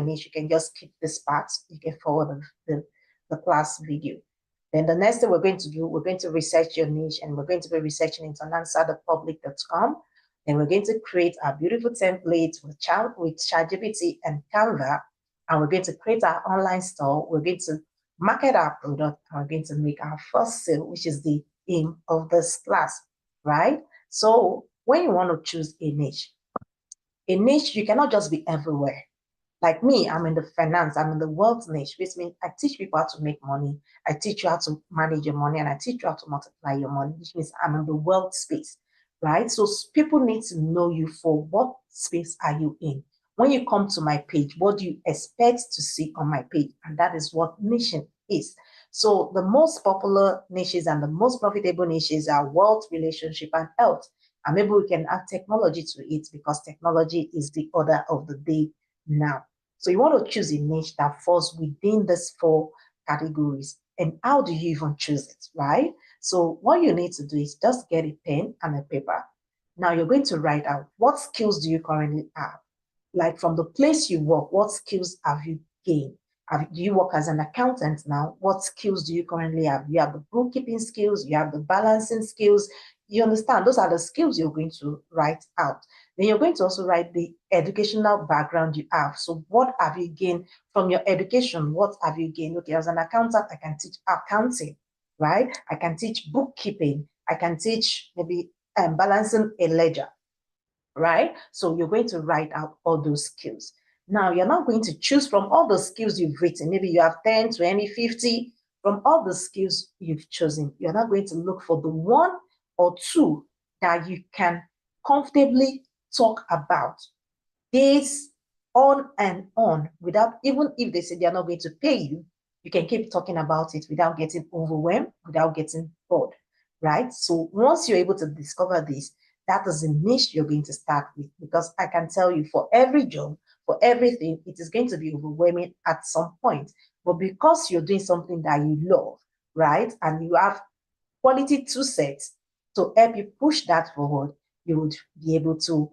niche, you can just skip this part. You can forward the class video. Then the next thing we're going to do, we're going to research your niche, and we're going to be researching it on answerthepublic.com. Then we're going to create our beautiful template with ChatGPT and Canva, and we're going to create our online store. We're going to market our product, and we're going to make our first sale, which is the aim of this class, right? So when you want to choose a niche, you cannot just be everywhere. Like me, I'm in the finance, I'm in the wealth niche, which means I teach people how to make money. I teach you how to manage your money, and I teach you how to multiply your money, which means I'm in the wealth space, right? So people need to know you for what space are you in. When you come to my page, what do you expect to see on my page? And that is what niche is. So the most popular niches and the most profitable niches are wealth, relationship, and health. And maybe we can add technology to it, because technology is the order of the day now. So you want to choose a niche that falls within these 4 categories. And how do you even choose it, right? So what you need to do is just get a pen and a paper. Now you're going to write out, what skills do you currently have? Like from the place you work, what skills have you gained? Do you work as an accountant now? What skills do you currently have? You have the bookkeeping skills, you have the balancing skills. You understand? Those are the skills you're going to write out. Then you're going to also write the educational background you have. So what have you gained from your education? What have you gained? Okay, as an accountant, I can teach accounting, right? I can teach bookkeeping. I can teach maybe balancing a ledger, right? So you're going to write out all those skills. Now, you're not going to choose from all the skills you've written. Maybe you have 10, 20, 50. From all the skills you've chosen, you're not going to look for the 1 or 2 that you can comfortably talk about days on and on without, even if they say they're not going to pay you, you can keep talking about it without getting overwhelmed, without getting bored, right? So once you're able to discover this, that is the niche you're going to start with, because I can tell you, for every job, for everything, it is going to be overwhelming at some point. But because you're doing something that you love, right, and you have quality tool sets to help you push that forward, you would be able to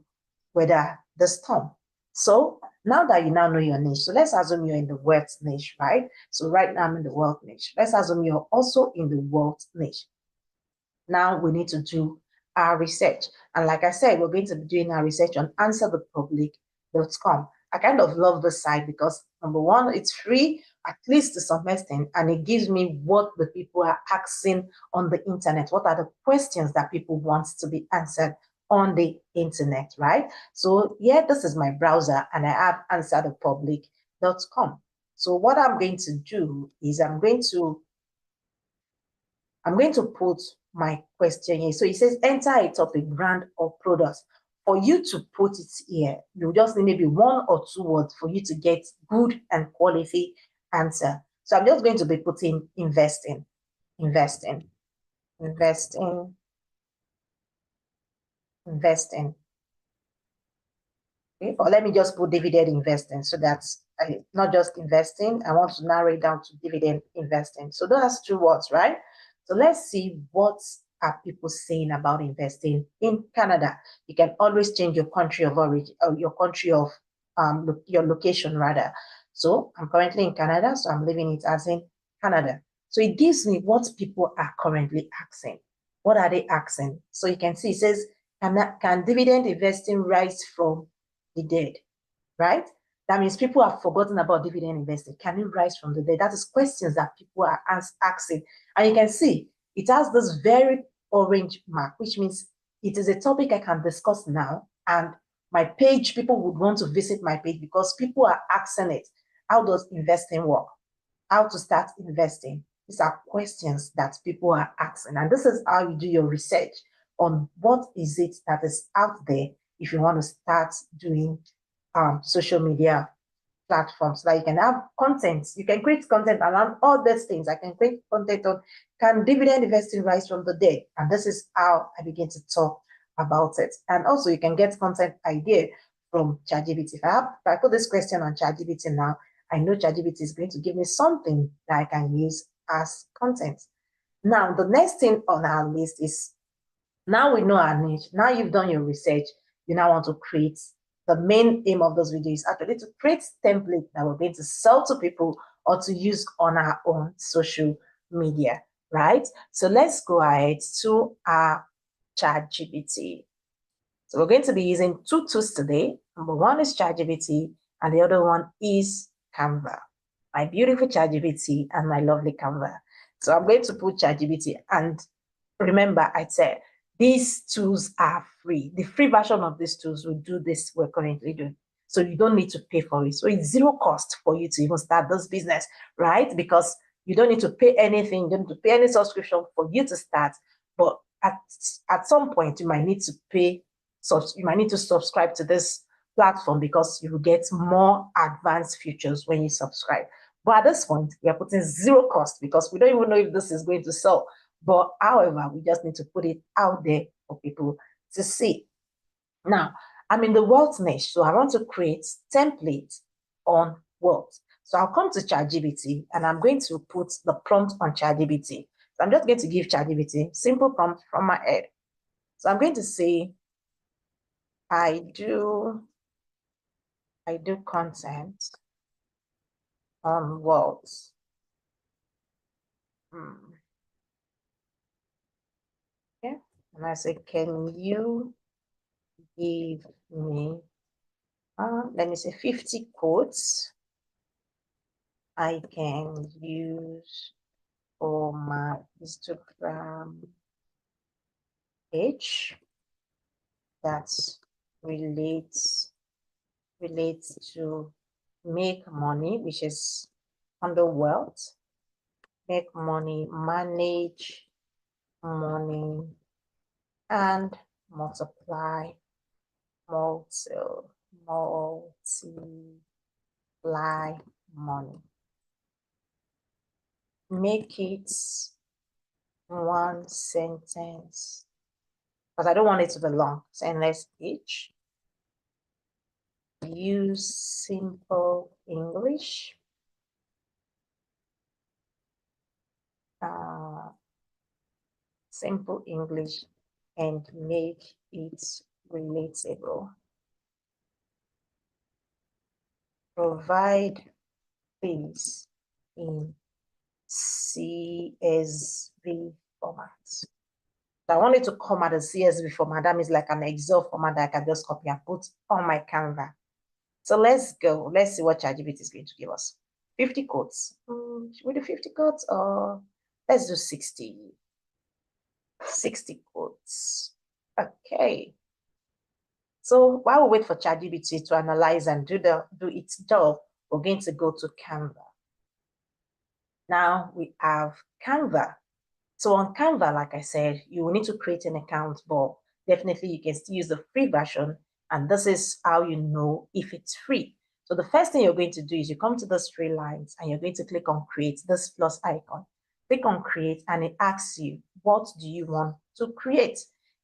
weather the storm. So now that you now know your niche, so let's assume you're in the wealth niche, right? So right now I'm in the wealth niche. Let's assume you're also in the wealth niche. Now we need to do our research. And like I said, we're going to be doing our research on answerthepublic.com. I kind of love this site because, number one, it's free, at least to some extent, and it gives me what the people are asking on the internet. What are the questions that people want to be answered on the internet, right? So yeah, this is my browser, and I have answerthepublic.com. So what I'm going to do is I'm going to put my question here. So it says enter a topic, brand or product. For you to put it here, you just need maybe 1 or 2 words for you to get good and quality answer. So I'm just going to be putting investing. Okay, or let me just put dividend investing, so that's not just investing. I want to narrow it down to dividend investing. So those 2 words, right? So let's see what are people saying about investing in Canada. You can always change your country of origin, or your country of your location rather. So I'm currently in Canada, so I'm leaving it as in Canada. So it gives me what people are currently asking. What are they asking? So you can see it says, can dividend investing rise from the dead, right? That means people have forgotten about dividend investing. Can it rise from the dead? That is questions that people are asking. And you can see it has this very orange mark, which means it is a topic I can discuss now. And my page, people would want to visit my page because people are asking it. How does investing work? How to start investing? These are questions that people are asking. And this is how you do your research on what is it that is out there if you want to start doing social media platforms. Like you can have content, you can create content around all these things. I can create content on, can dividend investing rise from the dead? And this is how I begin to talk about it. And also you can get content idea from ChatGPT. If I put this question on ChatGPT now, I know ChatGPT is going to give me something that I can use as content. Now, the next thing on our list is, now we know our niche. Now you've done your research. You now want to create the main aim of this video is actually to create template that we're going to sell to people or to use on our own social media, right? So let's go ahead to our ChatGPT. So we're going to be using two tools today. Number one is ChatGPT and the other one is Canva. My beautiful ChatGPT and my lovely Canva. So I'm going to put ChatGPT, and remember I said these tools are free. The free version of these tools will do this we're currently doing. So you don't need to pay for it. So it's zero cost for you to even start this business, right? Because you don't need to pay anything, you don't need to pay any subscription for you to start. But at some point, you might need to pay. So you might need to subscribe to this platform because you will get more advanced features when you subscribe. But at this point, we are putting zero cost because we don't even know if this is going to sell. But however, we just need to put it out there for people to see. Now, I'm in the wealth niche, so I want to create templates on wealth. So I'll come to ChatGPT and I'm going to put the prompt on ChatGPT. So I'm just going to give ChatGPT simple prompt from my head. So I'm going to say, I do content on wealth. Yeah. And I say, can you give me, let me say 50 quotes I can use for my Instagram page that relates to make money, which is under wealth, make money, manage money, and multiply money. Make it one sentence, but I don't want it to be long. Sentence each. Use simple English. Simple English and make it relatable. Provide things in CSV format. So I want it to come at a CSV format. That means like an Excel format that I can just copy and put on my Canva. So let's go. Let's see what ChatGPT is going to give us. 50 quotes. Should we do 50 quotes or let's do 60? 60 quotes. Okay. So while we wait for ChatGPT to analyze and do its job, we're going to go to Canva. Now we have Canva. So on Canva, like I said, you will need to create an account, but definitely you can still use the free version. And this is how you know if it's free. So the first thing you're going to do is you come to those three lines and you're going to click on create, this plus icon. Click on create and it asks you, what do you want to create?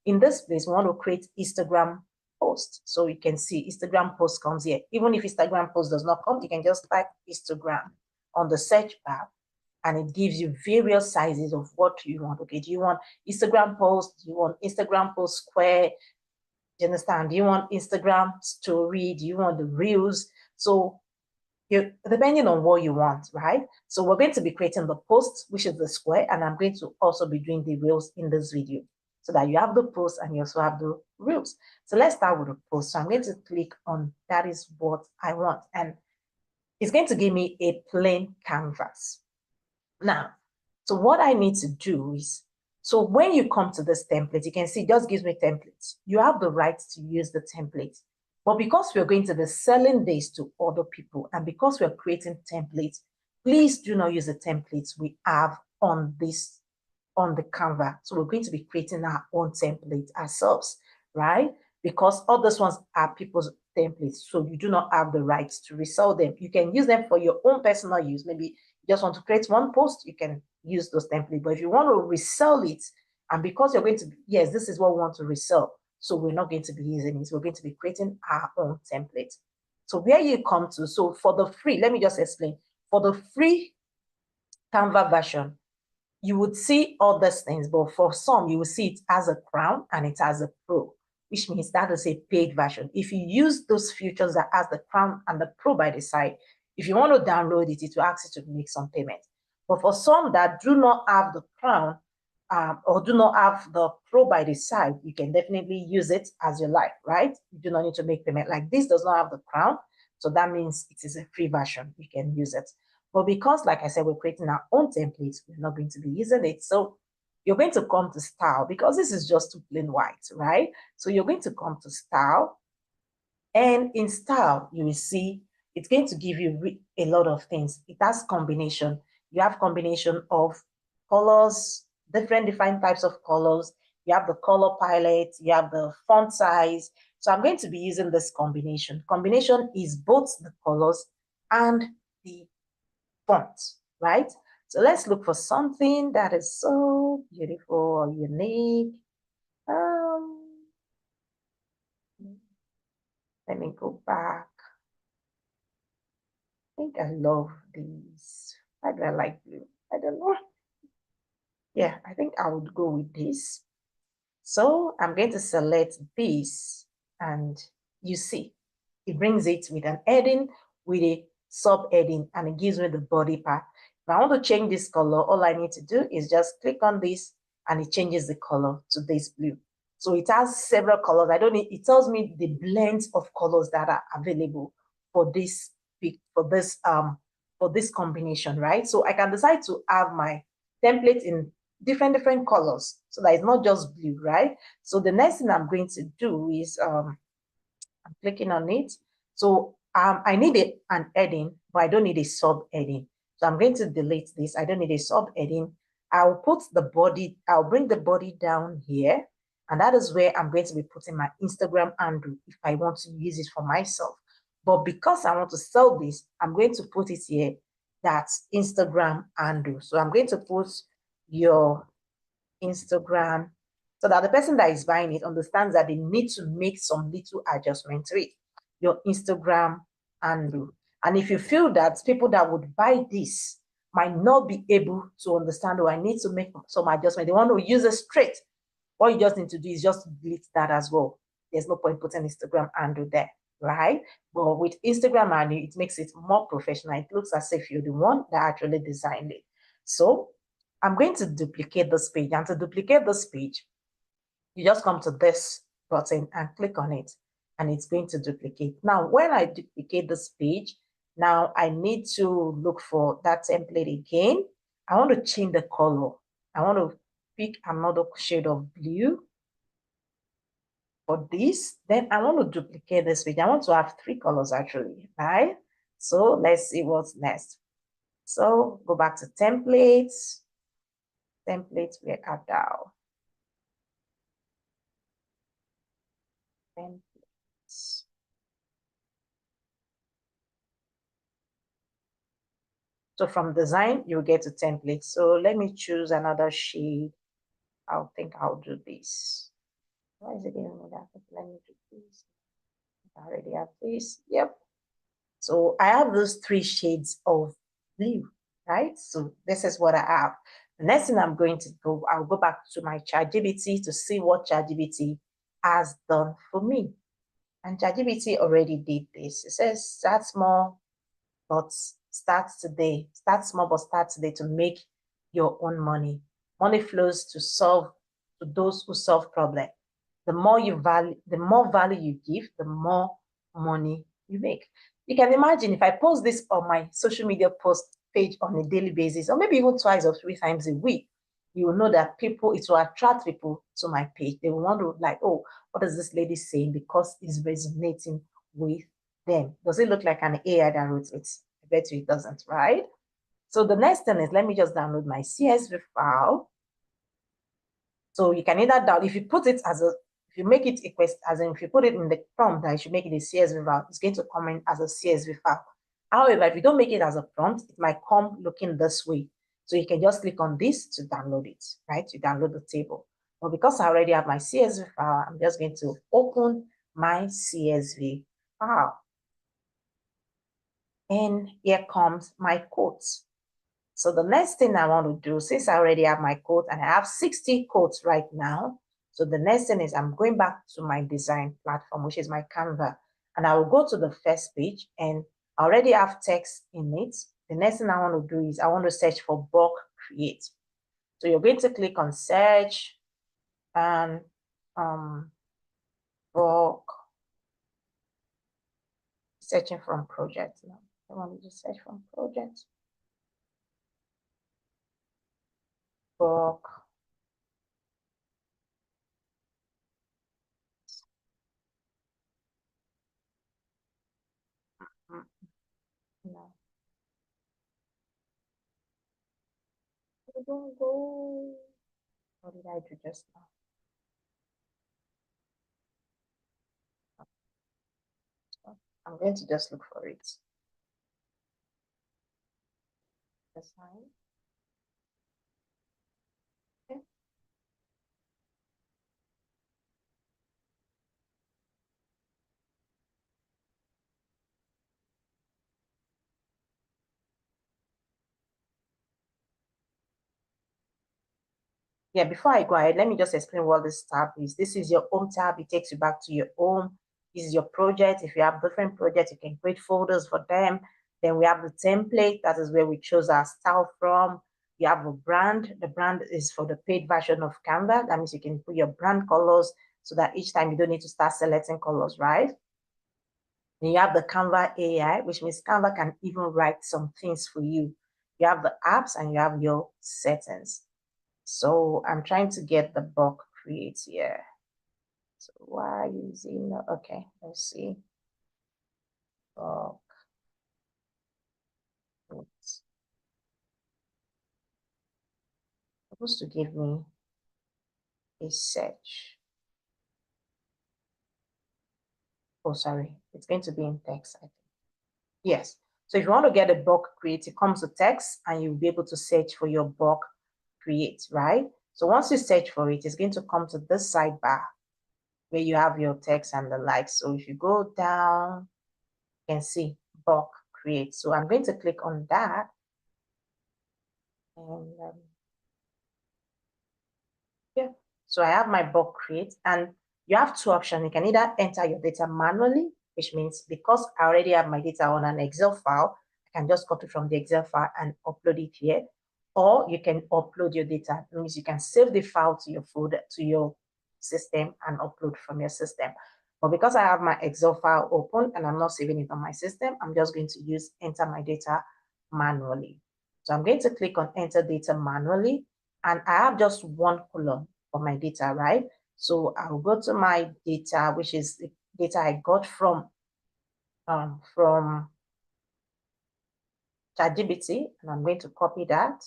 In this place, we want to create Instagram post. So you can see Instagram post comes here. Even if Instagram post does not come, you can just type Instagram on the search bar and it gives you various sizes of what you want. Okay, do you want Instagram post? Do you want Instagram post square? Do you understand? Do you want Instagram story? Do you want the reels? So you depending on what you want, right? So we're going to be creating the post, which is the square, and I'm going to also be doing the reels in this video so that you have the post and you also have the reels. So let's start with the post. So I'm going to click on that is what I want, and it's going to give me a plain canvas. Now, so what I need to do is, so when you come to this template, you can see it just gives me templates. You have the right to use the template. But because we're going to be selling this to other people and because we're creating templates, please do not use the templates we have on this, on the Canva. So we're going to be creating our own template ourselves, right? Because all those ones are people's templates. So you do not have the rights to resell them. You can use them for your own personal use. Maybe you just want to create one post, you can use those templates. But if you want to resell it, and because you're going to, yes, this is what we want to resell. So we're not going to be using it. We're going to be creating our own template. So where you come to, so for the free, let me just explain. For the free Canva version, you would see all these things, but for some, you will see it as a crown and it has a pro. which means that is a paid version. If you use those features that has the Crown and the Pro by the side, if you want to download it, it will ask you to make some payment. But for some that do not have the Crown or do not have the Pro by the side, you can definitely use it as you like, right? You do not need to make payment. Like this does not have the Crown, so that means it is a free version. You can use it. But because, like I said, we're creating our own templates, we're not going to be using it. So you're going to come to style, because this is just too plain white, right? So you're going to come to style, and in style, you will see it's going to give you a lot of things. It has combination. You have combination of colors, different types of colors. You have the color palette, you have the font size. So I'm going to be using this combination. Combination is both the colors and the font, right? So let's look for something that is so beautiful or unique. Let me go back. I think I love these. Why do I like blue? I don't know. Yeah, I think I would go with this. So I'm going to select this, and you see, it brings it with an heading, with a sub-heading, and it gives me the body part. If I want to change this color, all I need to do is just click on this, and it changes the color to this blue. So it has several colors. It tells me the blends of colors that are available for this combination, right? So I can decide to have my template in different colors, so that it's not just blue, right? So the next thing I'm going to do is I'm clicking on it. So I need an heading, but I don't need a sub-heading. So I'm going to delete this. I don't need a sub-heading. I'll put the body, I'll bring the body down here, and that is where I'm going to be putting my Instagram handle if I want to use it for myself. But because I want to sell this, I'm going to put it here, that's Instagram handle. So I'm going to put your Instagram, so that the person that is buying it understands that they need to make some little adjustment to it. Your Instagram handle. And if you feel that people that would buy this might not be able to understand, or I need to make some adjustment, they want to use it straight, what you just need to do is just delete that as well. There's no point putting Instagram handle there, right? But with Instagram handle, it makes it more professional. It looks as if you're the one that actually designed it. So I'm going to duplicate this page. And to duplicate this page, you just come to this button and click on it, and it's going to duplicate. Now, when I duplicate this page, now I need to look for that template again. I want to change the color. I want to pick another shade of blue for this. Then I want to duplicate this page. I want to have 3 colors actually, right? So let's see what's next. So go back to templates. Templates, where are thou? Templates. So from design, you get to templates. So let me choose another shade. I'll think I'll do this. Why is it giving me that? Let me do this. I already have this. Yep. So I have those 3 shades of blue, right? So this is what I have. The next thing I'm going to go, I'll go back to my ChatGPT to see what ChatGPT has done for me. And ChatGPT already did this. It says start small, but start today. Start small, but start today to make your own money. Money flows to those who solve problems. The more value you give, the more money you make. You can imagine if I post this on my social media post page on a daily basis, or maybe even 2 or 3 times a week, you will know that it will attract people to my page. They will want to like, oh, what is this lady saying? Because it's resonating with them. Does it look like an AI that wrote it? I bet you it doesn't, right? So the next thing is, let me just download my CSV file. So you can either download, if you put it as a, if you make it if you put it in the prompt that you should make it a CSV file, it's going to come in as a CSV file. However, if you don't make it as a prompt, it might come looking this way. So you can just click on this to download it, right? To download the table. But because I already have my CSV file, I'm just going to open my CSV file. And here comes my quotes. So the next thing I want to do, since I already have my quote and I have 60 quotes right now, So the next thing is I'm going back to my design platform, which is my Canva, and I will go to the first page, and I already have text in it. The next thing I want to do is I want to search for bulk create. So you're going to click on search and bulk, searching from project now. I want to search from project, bulk. No, don't go. What did I do just now? I'm going to just look for it. Design. Okay. Yeah, before I go ahead, let me just explain what this tab is. This is your home tab. It takes you back to your home. This is your project. If you have different projects, you can create folders for them. Then we have the template. That is where we chose our style from. You have a brand. The brand is for the paid version of Canva. That means you can put your brand colors so that each time you don't need to start selecting colors, right? Then you have the Canva AI, which means Canva can even write some things for you. You have the apps and you have your settings. So I'm trying to get the bulk create here. So why using, okay, let's see. Bulk it's supposed to give me a search. Oh, sorry, it's going to be in text, I think. Yes. So if you want to get a bulk create, it comes to text and you'll be able to search for your bulk create, right? So once you search for it, it's going to come to this sidebar where you have your text and the likes. So if you go down, you can see bulk create. So I'm going to click on that. And yeah, so I have my bulk create, and you have two options. You can either enter your data manually, which means because I already have my data on an Excel file, I can just copy from the Excel file and upload it here. Or you can upload your data. It means you can save the file to your folder, to your system, and upload from your system. But because I have my Excel file open and I'm not saving it on my system, I'm just going to use enter my data manually. So I'm going to click on enter data manually, and I have just one column for my data, right? So I'll go to my data, which is the data I got from ChatGPT, and I'm going to copy that.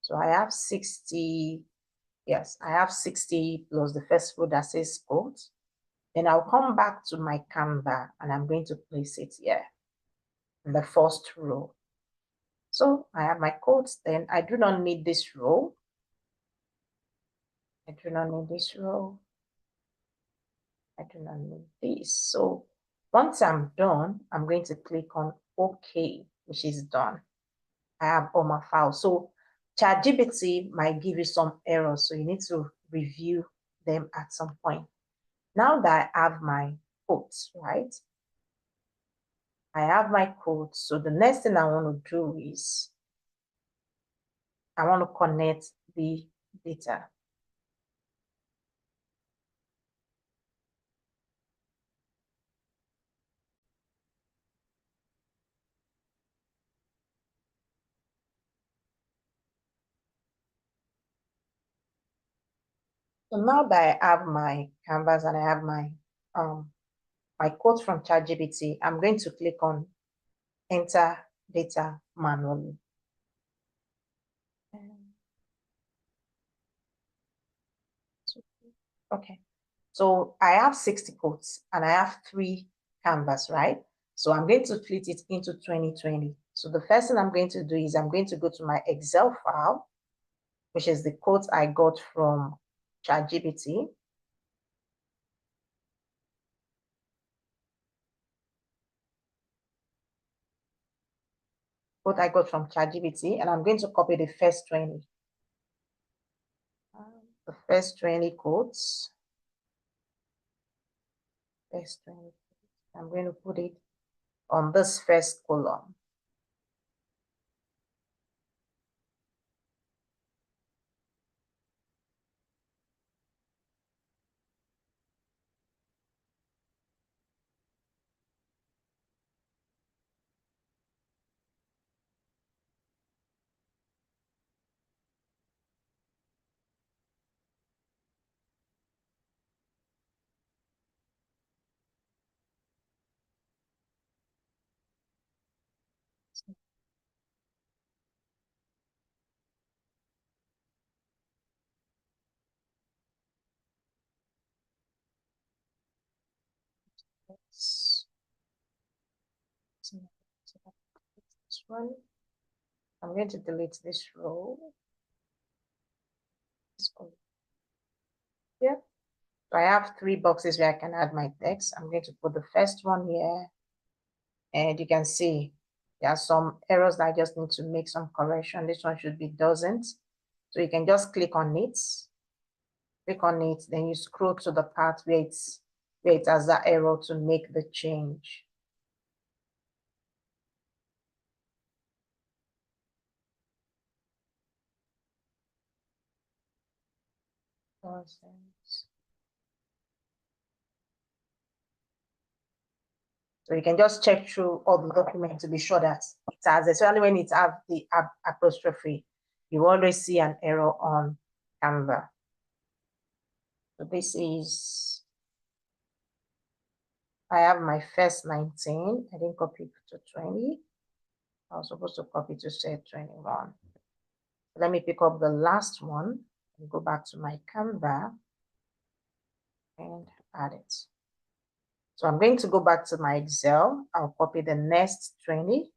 So I have 60, yes, I have 60 plus the first row that says quote. Then I'll come back to my Canva and I'm going to place it here in the first row. So I have my quotes, then I do not need this row. I do not need this row. I do not need this. So once I'm done, I'm going to click on OK, which is done. I have all my files. So ChatGPT might give you some errors, so you need to review them at some point. Now that I have my quotes, right? I have my quotes. So the next thing I want to do is I want to connect the data. So now that I have my canvas and I have my quote from ChatGPT, I'm going to click on enter data manually. Okay, so I have 60 quotes and I have 3 canvas, right? So I'm going to split it into 2020. So the first thing I'm going to do is I'm going to go to my Excel file, which is the quote I got from ChatGPT. What I got from ChatGPT, and I'm going to copy the first 20. the first 20 quotes. First 20. I'm going to put it on this first column. This one. I'm going to delete this row. Yeah. So I have 3 boxes where I can add my text. I'm going to put the first one here. And you can see there are some errors that I just need to make some correction. This one should be doesn't. So you can just click on it. Click on it, then you scroll to the part where it has that arrow to make the change. So you can just check through all the documents to be sure that it has, especially when it has the apostrophe, you always see an error on Canva. So this is, I have my first 19. I didn't copy it to 20. I was supposed to copy to say 21. Let me pick up the last one and go back to my Canva and add it. So I'm going to go back to my Excel. I'll copy the next 20.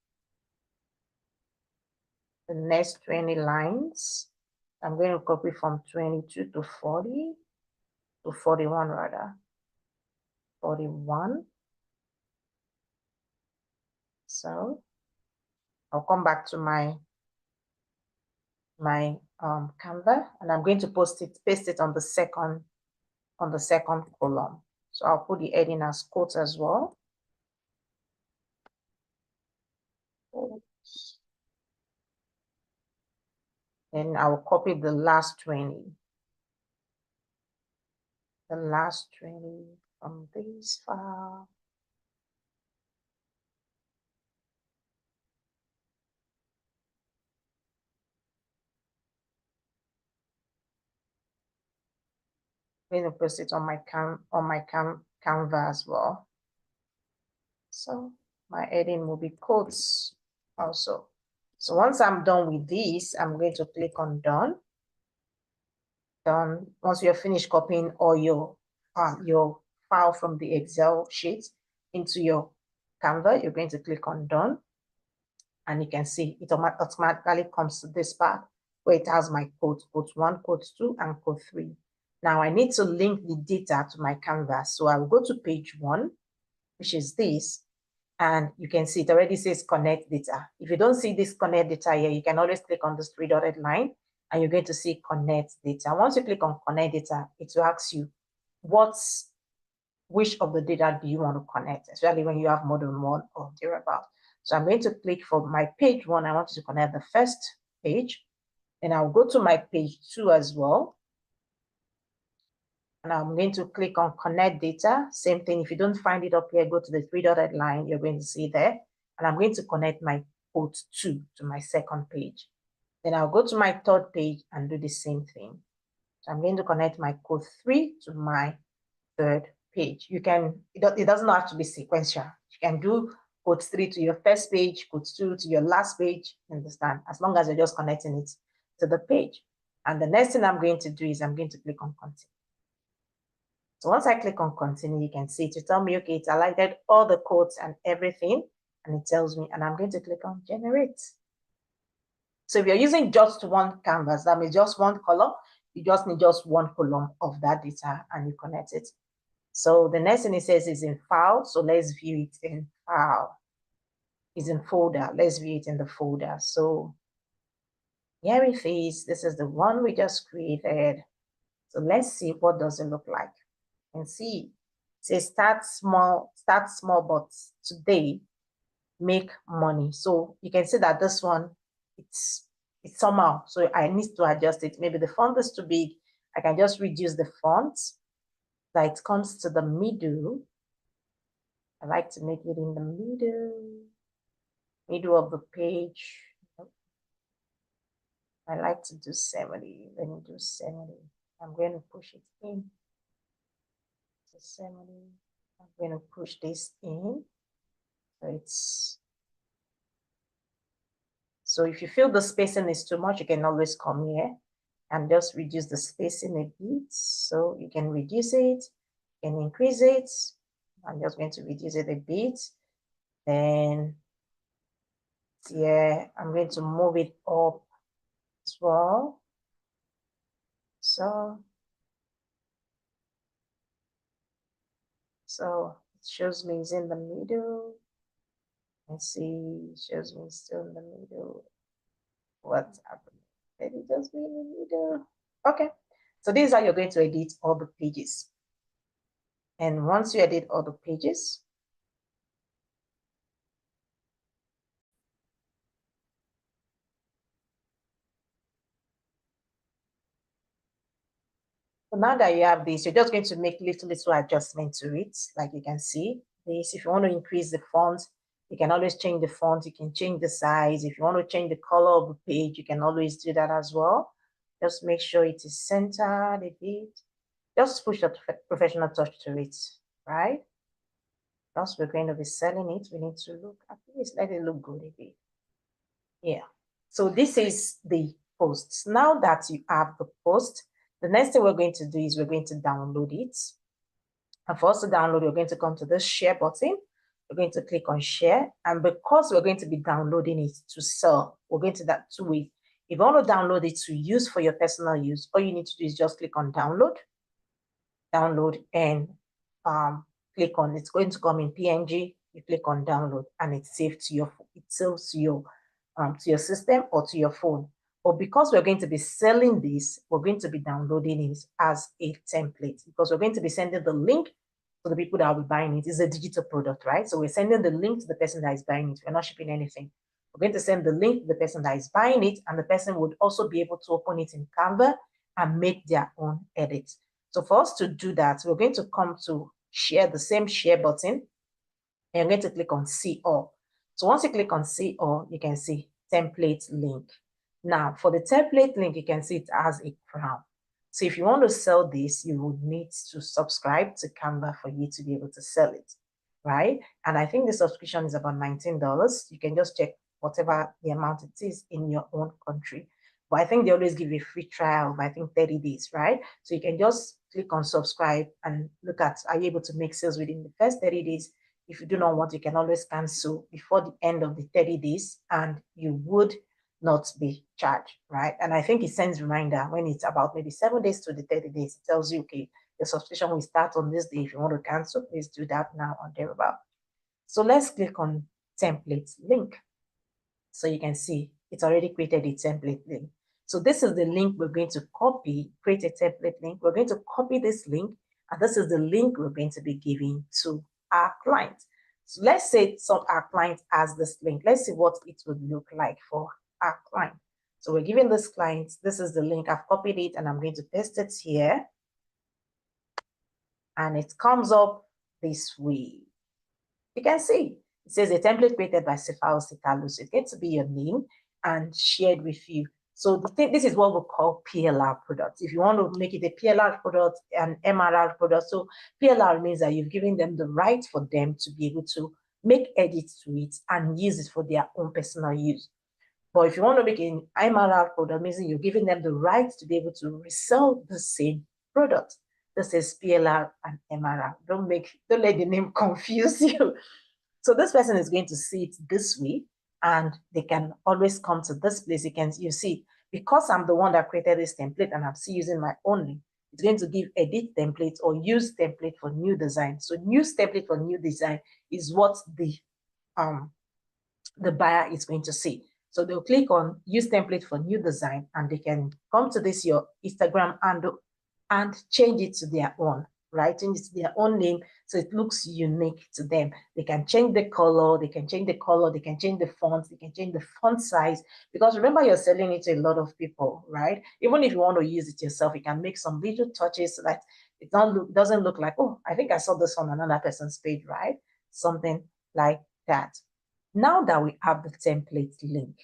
The next 20 lines. I'm going to copy from 22 to 40 to 41 rather. 41. So I'll come back to my Canva and I'm going to paste it on the second column. So I'll put the heading as quotes as well. Then I will copy the last 20. The last 20 from this file. I'm going to post it on my Canva as well. So my heading will be quotes also. So once I'm done with this, I'm going to click on done. Done. Once you're finished copying all your file from the Excel sheet into your Canva, you're going to click on done. And you can see it automatically comes to this part where it has my quote 1, quote 2, and quote 3. Now I need to link the data to my Canvas. So I'll go to page 1, which is this, and you can see it already says connect data. If you don't see this connect data here, you can always click on this 3-dotted line and you're going to see connect data. Once you click on connect data, it will ask you which of the data do you want to connect, especially when you have more than one or thereabout. So I'm going to click for my page 1. I want to connect the first page. And I'll go to my page 2 as well. And I'm going to click on connect data. Same thing. If you don't find it up here, go to the 3-dotted line. You're going to see there. And I'm going to connect my quote 2 to my second page. Then I'll go to my third page and do the same thing. So I'm going to connect my quote 3 to my third page. You can, it doesn't have to be sequential. You can do quote 3 to your first page, quote 2 to your last page, understand? As long as you're just connecting it to the page. And the next thing I'm going to do is I'm going to click on continue. So once I click on continue, you can see it to tell me, okay, it's highlighted all the quotes and everything, and it tells me, and I'm going to click on generate. So if you're using just one canvas, that means just one column, you just need just one column of that data and you connect it. So the next thing it says is in file. So let's view it in file. It's in folder. Let's view it in the folder. So here it is. This is the one we just created. So let's see what does it look like. And see, it says start small, but today make money. So you can see that this one, it's somehow, so I need to adjust it. Maybe the font is too big. I can just reduce the font that it comes to the middle. I like to make it in the middle of the page. I like to do 70. Let me do 70. I'm going to push it in to 70. I'm going to push this in. So if you feel the spacing is too much, you can always come here and just reduce the spacing a bit. So you can reduce it, you can increase it. I'm just going to reduce it a bit. Then yeah, I'm going to move it up as well. So it shows me it's in the middle. Let's see, it shows me still in the middle. What's happening? Let it just be in the middle. Okay, so this is how you're going to edit all the pages. And once you edit all the pages, so now that you have this, you're just going to make little adjustment to it. Like you can see this, if you want to increase the font, you can always change the font. You can change the size. If you want to change the color of the page, you can always do that as well. Just make sure it is centered a bit. Just push a professional touch to it, right? Once we're going to be selling it, we need to look at least let it look good a bit. Yeah. So this is the posts. Now that you have the post, the next thing we're going to do is we're going to download it. And for us to download, we're going to come to this share button. We're going to click on share. And because we're going to be downloading it to sell, we're going to that two ways. If you want to download it to use for your personal use, all you need to do is just click on download, and click on, it's going to come in PNG. You click on download and it's saved to your, it saves to your system or to your phone. But because we're going to be selling this, we're going to be downloading it as a template because we're going to be sending the link to the people that will be buying it. It's a digital product, right? So we're sending the link to the person that is buying it. We're not shipping anything. We're going to send the link to the person that is buying it, and the person would also be able to open it in Canva and make their own edits. So for us to do that, we're going to come to share, the same share button, and you're going to click on see all. So once you click on see all, you can see template link. Now for the template link, you can see it has a crown. So if you want to sell this, you would need to subscribe to Canva for you to be able to sell it, right? And I think the subscription is about $19. You can just check whatever the amount it is in your own country. But I think they always give you a free trial of, I think, 30 days, right? So you can just click on subscribe and look at, are you able to make sales within the first 30 days? If you do not want, you can always cancel before the end of the 30 days and you would not be charged, right? And I think it sends reminder when it's about maybe 7 days to the 30 days. It tells you, okay, the subscription will start on this day. If you want to cancel, please do that now or thereabout. So let's click on template link. So you can see it's already created a template link. So this is the link we're going to copy, create a template link. We're going to copy this link, and this is the link we're going to be giving to our client. So let's say our client has this link. Let's see what it would look like for our client. So we're giving this client, this is the link. I've copied it and I'm going to paste it here. And it comes up this way. You can see it says a template created by Cephalo Sitalu. So it's going to be your name and shared with you. So this is what we call PLR products. If you want to make it a PLR product and MRR product, so PLR means that you've given them the right for them to be able to make edits to it and use it for their own personal use. But if you want to make an MRR product, means you're giving them the right to be able to resell the same product. This is PLR and MRR. Don't let the name confuse you. So this person is going to see it this way, and they can always come to this place. You see, because I'm the one that created this template and I'm still using my own link, it's going to give edit template or use template for new design. So use template for new design is what the buyer is going to see. So they'll click on use template for new design, and they can come to this your Instagram handle and change it to their own, right? Change it to their own name so it looks unique to them. They can change the color, they can change the color, they can change the font, they can change the font size. Because remember, you're selling it to a lot of people, right? Even if you want to use it yourself, you can make some little touches so that it doesn't look like, oh, I think I saw this on another person's page, right? Something like that. Now that we have the template link,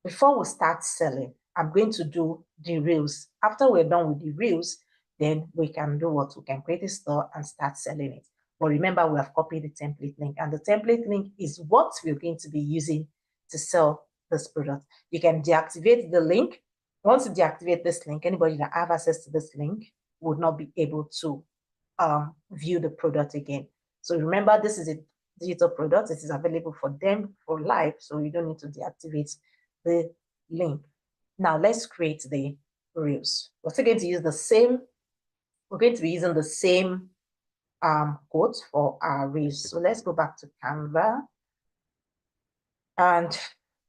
before we start selling, I'm going to do the reels. After we're done with the reels, then we can do what? We can create a store and start selling it. But remember, we have copied the template link, and the template link is what we're going to be using to sell this product. You can deactivate the link. Once you deactivate this link, anybody that have access to this link would not be able to view the product again. So remember, this is a digital product. It is available for them for life, so you don't need to deactivate the link. Now let's create the reels. We're still going to use the same, we're going to be using the same code for our reels. So let's go back to Canva. And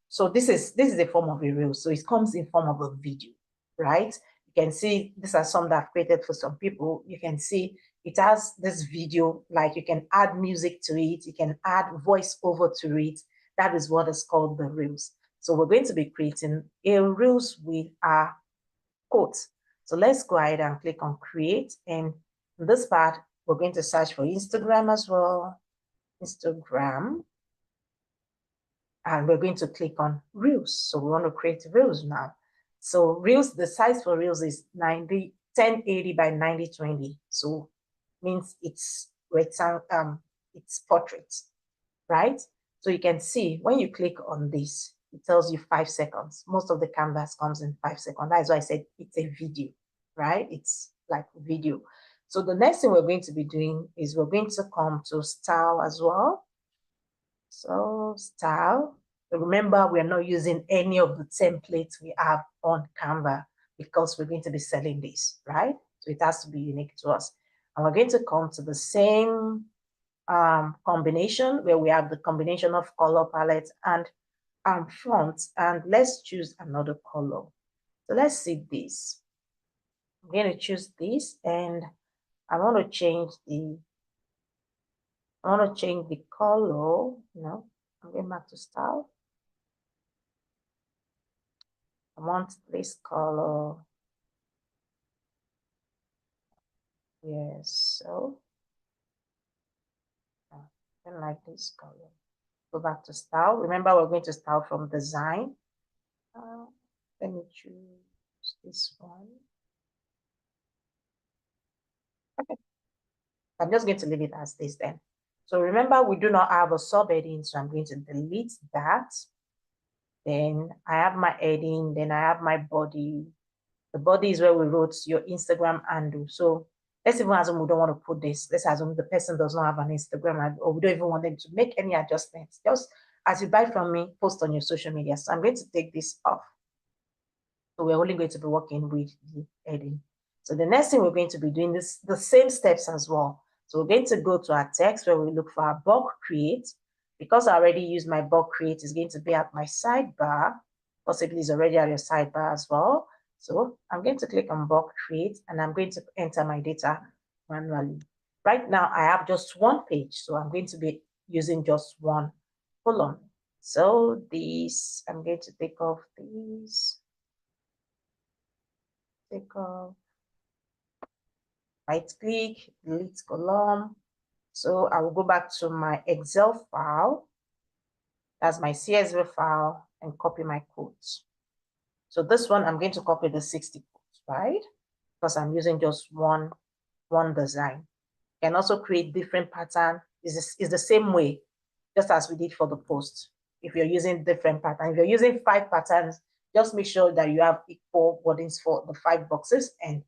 so this is a form of a reel. So it comes in form of a video, right? You can see these are some that I've created for some people. You can see it has this video, like you can add music to it, you can add voice over to it. That is what is called the reels. So we're going to be creating a reels with our code. So let's go ahead and click on create. And in this part, we're going to search for Instagram as well. Instagram. And we're going to click on reels. So we want to create reels now. So reels, the size for reels is 1080 by 9020. So means it's rectangle, it's portrait, right? So you can see when you click on this, it tells you 5 seconds. Most of the canvas comes in 5 seconds. That's why I said it's a video, right? It's like video. So the next thing we're going to be doing is we're going to come to style as well. So style. Remember, we're not using any of the templates we have on Canva because we're going to be selling this, right? So it has to be unique to us. And we're going to come to the same combination where we have the combination of color palette and fonts. And let's choose another color. So let's see this. I'm going to choose this, and I want to change the color. No, I'm going back to style. I want this color. Yes, so I don't like this color. Go back to style. Remember, we're going to style from design. Let me choose this one. Okay, I'm just going to leave it as this then. So remember, we do not have a subheading, so I'm going to delete that. Then I have my heading, then I have my body. The body is where we wrote your Instagram handle. So let's even assume we don't want to put this. Let's assume the person does not have an Instagram handle, or we don't even want them to make any adjustments. Just as you buy from me, post on your social media. So I'm going to take this off. So we're only going to be working with the heading. So the next thing we're going to be doing is the same steps as well. So we're going to go to our text where we look for our bulk create. Because I already used my bulk create, it's going to be at my sidebar. Possibly it's already at your sidebar as well. So I'm going to click on bulk create, and I'm going to enter my data manually. Right now, I have just one page, so I'm going to be using just one column. So this, I'm going to take off these. Take off. Right click, delete column. So I will go back to my Excel file. That's my CSV file, and copy my codes. So this one, I'm going to copy the 60 codes, right? Because I'm using just one design. You can also create different pattern. It's the same way, just as we did for the post. If you're using different patterns, if you're using 5 patterns, just make sure that you have equal wordings for the 5 boxes, and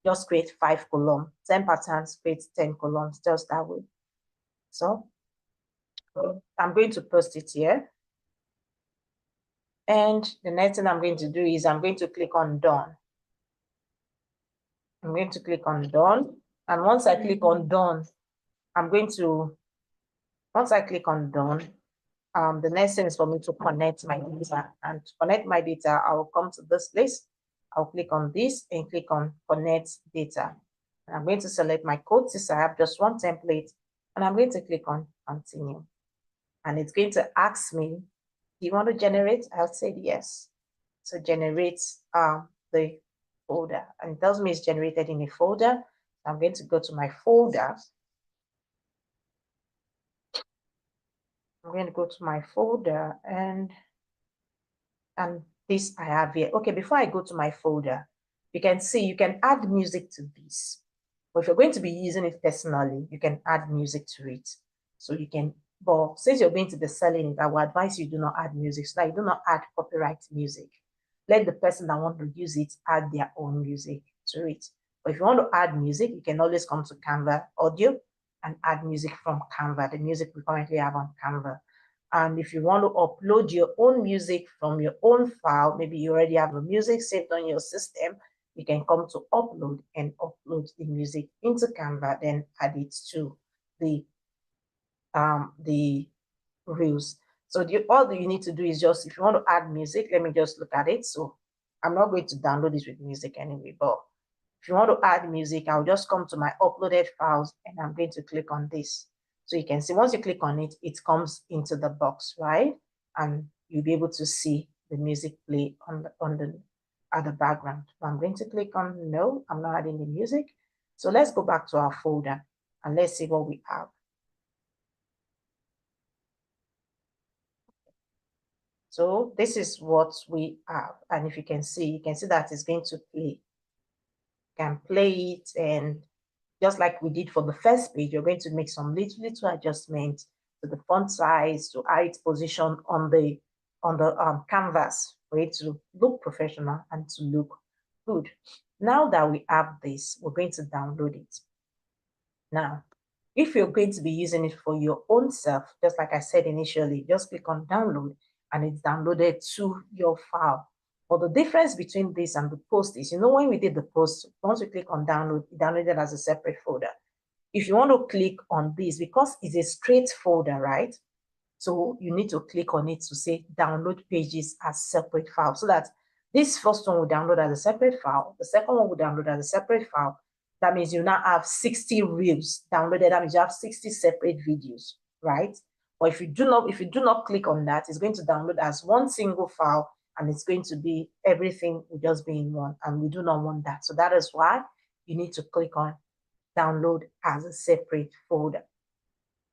just create 5 columns, 10 patterns, create 10 columns, just that way. So I'm going to post it here. And the next thing I'm going to do is I'm going to click on done. I'm going to click on done. And once I click on done, once I click on done, the next thing is for me to connect my data. And to connect my data, I will come to this list. I'll click on this and click on connect data. And I'm going to select my code since I have just one template, and I'm going to click on continue. And it's going to ask me, do you want to generate? I'll say yes. So generate the folder, and it tells me it's generated in a folder. I'm going to go to my folder. I'm going to go to my folder and this I have here. Okay, before I go to my folder, you can see you can add music to this. But if you're going to be using it personally, you can add music to it. So you can, but since you're going to be selling it, I would advise you do not add music, so that you do not add copyright music. Let the person that want to use it add their own music to it. But if you want to add music, you can always come to Canva Audio and add music from Canva, the music we currently have on Canva. And if you want to upload your own music from your own file, maybe you already have the music saved on your system, you can come to upload and upload the music into Canva, then add it to the reels. So all you need to do is just, if you want to add music, let me just look at it. So I'm not going to download this with music anyway, but if you want to add music, I'll just come to my uploaded files and I'm going to click on this. So you can see once you click on it, it comes into the box, right? And you'll be able to see the music play at the background. I'm going to click on no, I'm not adding the music. So let's go back to our folder and let's see what we have. So this is what we have. And if you can see that it's going to play. You can play it, and just like we did for the first page, you're going to make some little adjustments to the font size, to how it's positioned on the canvas for it to look professional and to look good. Now that we have this, we're going to download it. Now, if you're going to be using it for your own self, just like I said initially, just click on download and it's downloaded to your file. But the difference between this and the post is, when we did the post, once we click on download, it downloaded as a separate folder. If you want to click on this, because it's a straight folder, right? So you need to click on it to say download pages as separate files, so that this first one will download as a separate file. The second one will download as a separate file. That means you now have 60 reels downloaded. That means you have 60 separate videos, right? But if you do not click on that, it's going to download as one single file, and it's going to be, everything will just be in one, and we do not want that. So that is why you need to click on download as a separate folder,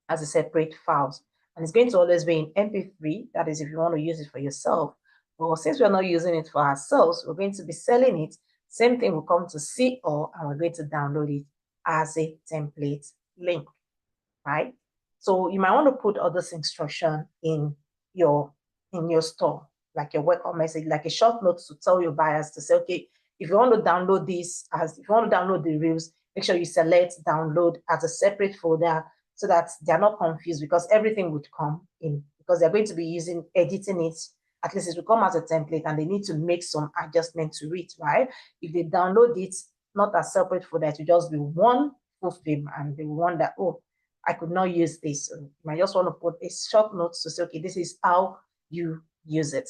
as a separate files. And it's going to always be in MP3. That is if you want to use it for yourself. But since we're not using it for ourselves, we're going to be selling it. Same thing will come to CO, and we're going to download it as a template link, right? So you might want to put all this instruction in your store, like your welcome message, like a short note to tell your buyers to say, okay, if you want to download this, if you want to download the reels, make sure you select download as a separate folder, so that they're not confused, because everything would come in, because they're going to be editing it. At least it will come as a template, and they need to make some adjustment to it, right? If they download it not as separate folder, it will just be one full frame, and they will wonder, oh, I could not use this. So you might just want to put a short note to say, okay, this is how you use it.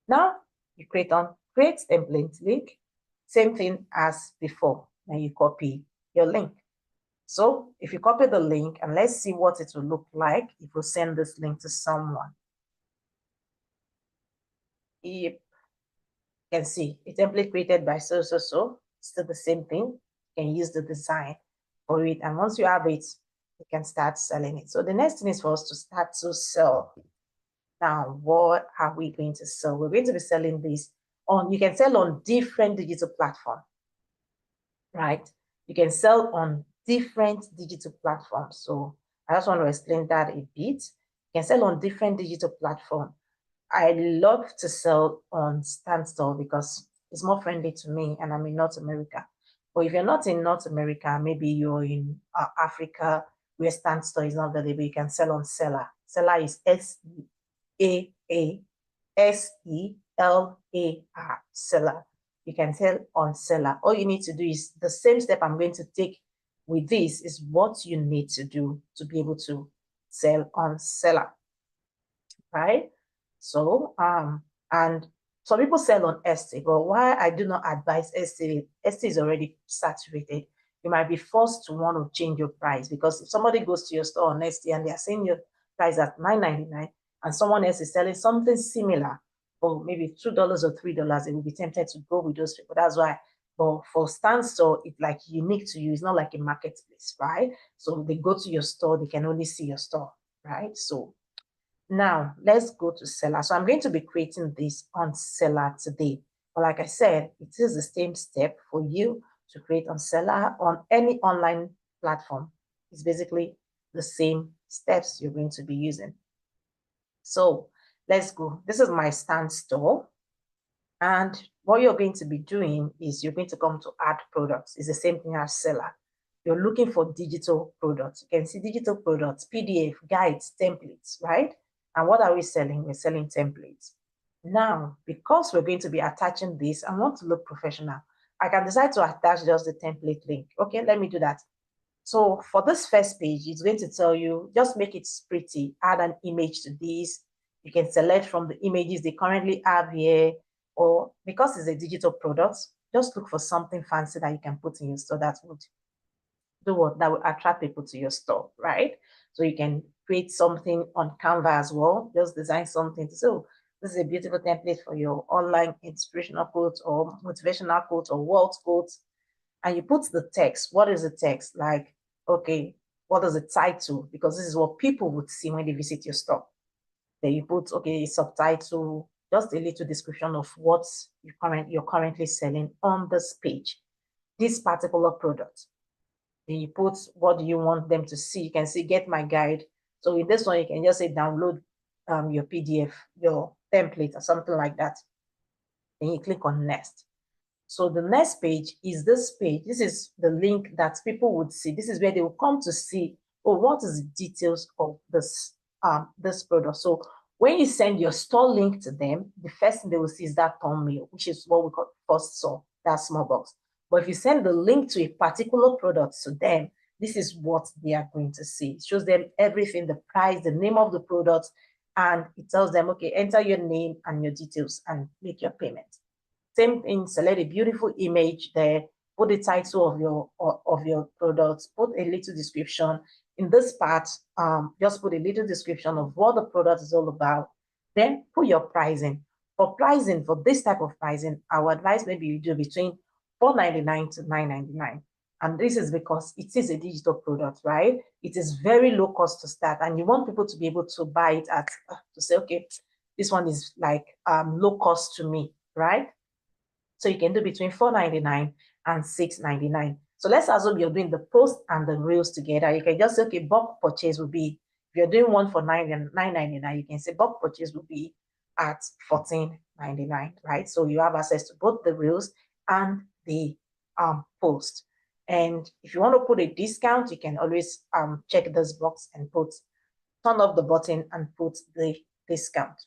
Now you create template link, same thing as before. Now you copy your link. So if you copy the link, and let's see what it will look like if we send this link to someone. Yep. You can see a template created by so. Still the same thing. You can use the design for it. And once you have it, you can start selling it. So the next thing is for us to start to sell. Now, what are we going to sell? We're going to be selling this on, you can sell on different digital platforms, right? You can sell on different digital platforms. So I just want to explain that a bit. You can sell on different digital platforms. I love to sell on Standstill because it's more friendly to me, and I'm in North America. But if you're not in North America, maybe you're in Africa, where Standstill is not available, you can sell on Seller. Seller is SEAASELAR, Seller. You can sell on Seller. All you need to do is the same step I'm going to take with this is what you need to do to be able to sell on Seller, right? So, and some people sell on Etsy, but why I do not advise Etsy, Etsy is already saturated. You might be forced to want to change your price, because if somebody goes to your store on Etsy and they are saying your price at $9.99 and someone else is selling something similar for maybe $2 or $3, they will be tempted to go with those people. That's why. But for Stan Store, it's like unique to you. It's not like a marketplace, right? So they go to your store, they can only see your store, right? So now let's go to seller. So I'm going to be creating this on seller today. But like I said, it is the same step for you to create on seller on any online platform. It's basically the same steps you're going to be using. So let's go. This is my Stan Store. And what you're going to be doing is you're going to come to add products. It's the same thing as seller. You're looking for digital products. You can see digital products, PDF, guides, templates, right? And what are we selling? We're selling templates. Now, because we're going to be attaching this, I want to look professional. I can decide to attach just the template link. Okay, let me do that. So for this first page, it's going to tell you, just make it pretty, add an image to this. You can select from the images they currently have here, or because it's a digital product, just look for something fancy that you can put in your store that would do what? That will attract people to your store, right? So you can create something on Canva as well. Just design something to say, oh, this is a beautiful template for your online inspirational quotes or motivational quotes or world quotes. And you put the text. What is the text? Like, okay, what is the title? Because this is what people would see when they visit your store. Then you put, okay, subtitle, just a little description of what you're currently selling on this page, this particular product. Then you put what do you want them to see. You can see get my guide. So in this one, you can just say download your PDF, your template or something like that. Then you click on next. So the next page is this page. This is the link that people would see. This is where they will come to see, oh, what is the details of this product. So when you send your store link to them, the first thing they will see is that thumbnail, which is what we call first saw, that small box. But if you send the link to a particular product to them, this is what they are going to see. It shows them everything, the price, the name of the product, and it tells them, okay, enter your name and your details and make your payment. Same thing, select a beautiful image there, put the title of your product, put a little description. In this part, just put a little description of what the product is all about. Then put your pricing. For pricing, for this type of pricing, I would advise maybe you do between $4.99 to $9.99. And this is because it is a digital product, right? It is very low cost to start, and you want people to be able to buy it at, to say, okay, this one is like low cost to me, right? So you can do between $4.99 and $6.99. So let's assume you're doing the post and the reels together. You can just say, okay, bulk purchase will be, if you're doing one for $9.99, you can say bulk purchase will be at $14.99, right? So you have access to both the reels and the post. And if you want to put a discount, you can always check this box and turn off the button and put the discount.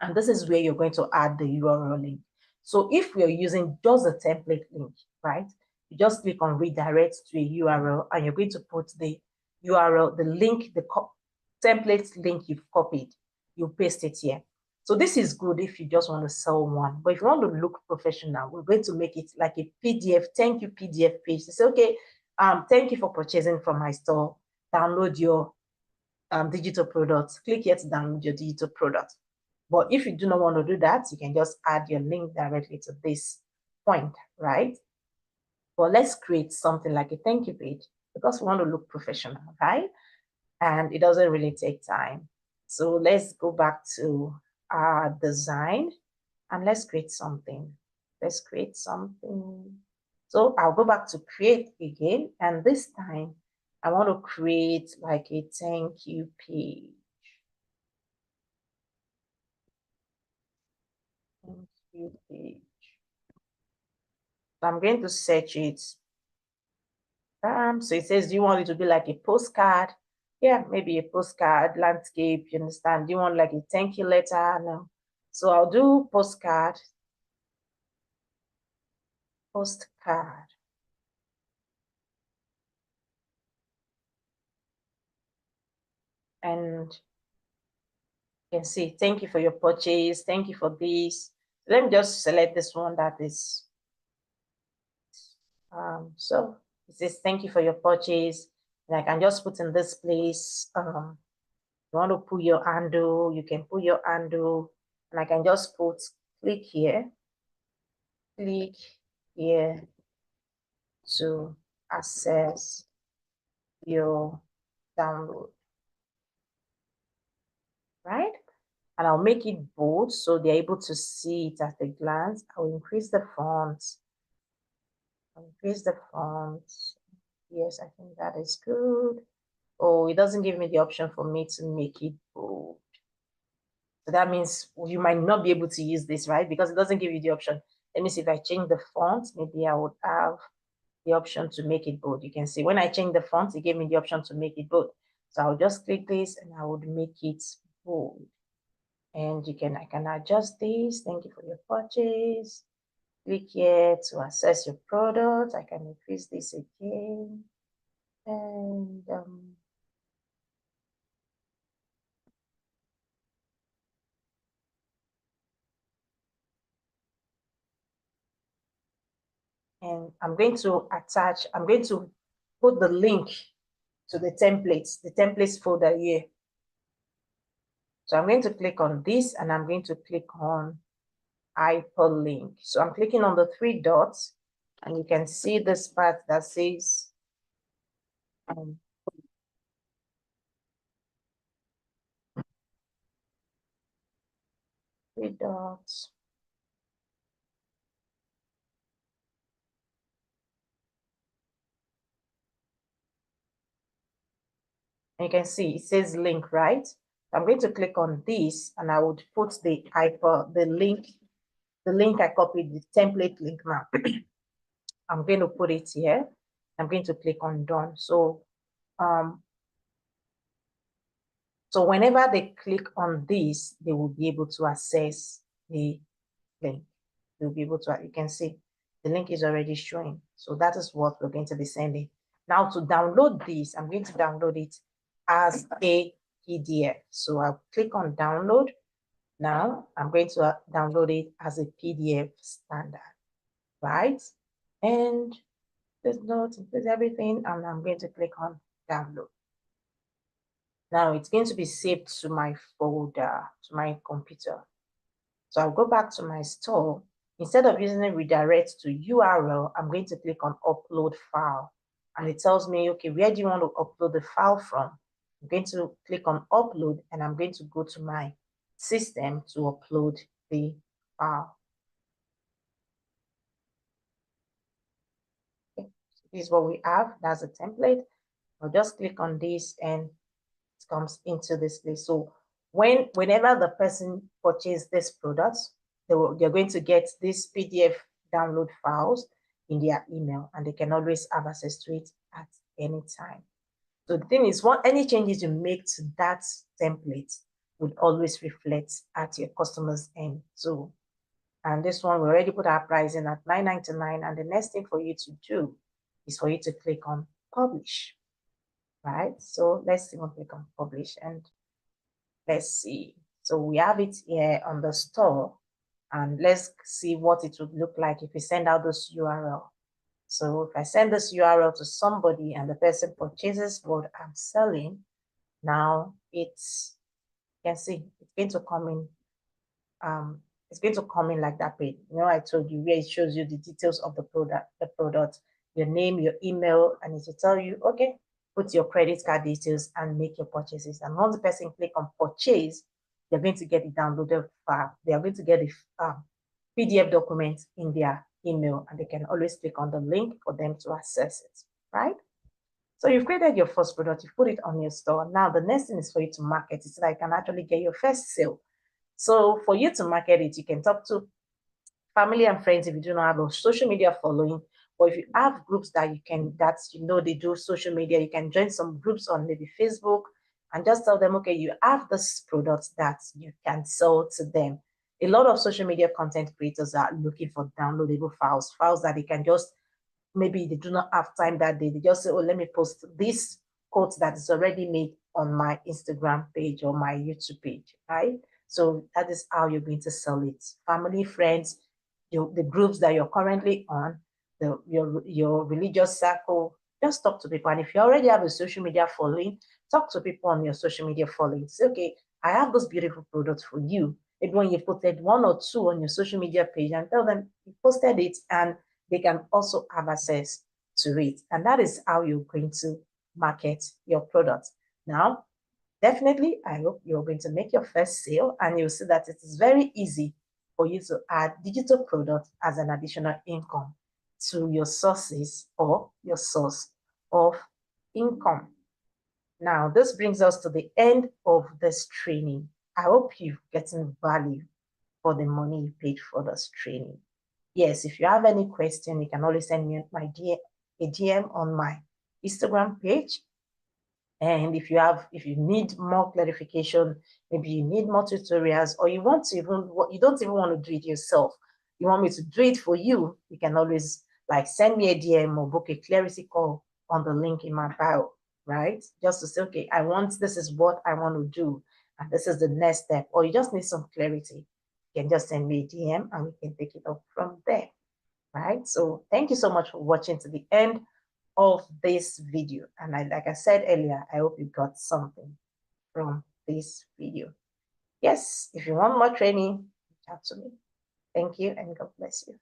And this is where you're going to add the URL link. So if we're using just a template link, right, you just click on redirect to a URL and you're going to put the URL, the link, the template link you've copied, you paste it here. So this is good if you just want to sell one. But if you want to look professional, we're going to make it like a PDF, thank you PDF page. To say, okay, thank you for purchasing from my store. Download your digital products. Click here to download your digital product. But if you do not want to do that, you can just add your link directly to this point, right? But let's create something like a thank you page because we want to look professional, right? And it doesn't really take time. So let's go back to our design and let's create something. Let's create something. So I'll go back to create again. And this time I want to create like a thank you page. Thank you page. So I'm going to search it. So it says, do you want it to be like a postcard? Yeah, maybe a postcard, landscape, you understand? Do you want like a thank you letter? No. So I'll do postcard. Postcard. And you can see, thank you for your purchase. Thank you for this. Let me just select this one that is, so it says, thank you for your purchase. And I can just put in this place, you want to put your handle, you can put your handle, and I can just put click here to access your download, right? And I'll make it bold so they're able to see it at a glance. I'll increase the font. Yes, I think that is good. Oh, it doesn't give me the option for me to make it bold. So that means you might not be able to use this, right? Because it doesn't give you the option. Let me see if I change the font, maybe I would have the option to make it bold. You can see when I change the font, it gave me the option to make it bold. So I'll just click this and I would make it bold. And I can adjust this. Thank you for your purchase. Click here to access your product. I can increase this again. And I'm going to put the link to the templates folder here. So I'm going to click on this and I'm going to click on hyperlink. So I'm clicking on the three dots and you can see this part that says three dots. And you can see it says link, right? I'm going to click on this and I would put the link I copied, the template link now. I'm going to put it here. I'm going to click on done. So whenever they click on this, they will be able to access the link. They'll be able to, you can see the link is already showing. So that is what we're going to be sending. Now to download this, I'm going to download it as a PDF. So I'll click on download. Now I'm going to download it as a PDF standard, right? And there's notes, there's everything, and I'm going to click on download. Now it's going to be saved to my folder, to my computer. So I'll go back to my store. Instead of using a redirect to URL, I'm going to click on upload file. And it tells me, okay, where do you want to upload the file from? I'm going to click on upload and I'm going to go to my system to upload the file. Okay. So this is what we have. That's a template. I'll just click on this and it comes into this place. So whenever the person purchases this product, they're going to get this PDF download files in their email and they can always have access to it at any time. So the thing is, any changes you make to that template would always reflect at your customer's end. So, and this one, we already put our pricing at $9.99. And the next thing for you to do is for you to click on publish, right? So let's see, click on publish and let's see. So we have it here on the store and let's see what it would look like if we send out this URL. So if I send this URL to somebody and the person purchases what I'm selling, now you can see it's going to come in. It's going to come in like that page. You know, I told you where it shows you the details of the product, your name, your email, and it will tell you, okay, put your credit card details and make your purchases. And once the person click on purchase, they're going to get the downloaded file. They are going to get the PDF document in their email, and they can always click on the link for them to access it, right? So you've created your first product, you put it on your store. Now the next thing is for you to market it so that you can actually get your first sale. So for you to market it, you can talk to family and friends if you do not have a social media following, or if you have groups that they do social media, you can join some groups on maybe Facebook and just tell them, okay, you have this product that you can sell to them. A lot of social media content creators are looking for downloadable files that they can just, maybe they do not have time that day. They just say, oh, let me post this quote that is already made on my Instagram page or my YouTube page, right? So that is how you're going to sell it. Family, friends, the groups that you're currently on, your religious circle, just talk to people. And if you already have a social media following, talk to people on your social media following. Say, okay, I have this beautiful product for you. Maybe when you posted one or two on your social media page and tell them you posted it, and they can also have access to it. And that is how you're going to market your product. Now, definitely, I hope you're going to make your first sale, and you'll see that it is very easy for you to add digital products as an additional income to your sources or your source of income. Now, this brings us to the end of this training. I hope you've gotten value for the money you paid for this training. Yes, if you have any question, you can always send me a DM on my Instagram page. And if you need more clarification, maybe you need more tutorials, or you don't even want to do it yourself, you want me to do it for you, you can always like send me a DM or book a clarity call on the link in my bio, right? Just to say, okay, this is what I want to do, and this is the next step, or you just need some clarity, you can just send me a DM and we can take it up from there, right? So thank you so much for watching to the end of this video. And like I said earlier, I hope you got something from this video. Yes, if you want more training, reach out to me. Thank you and God bless you.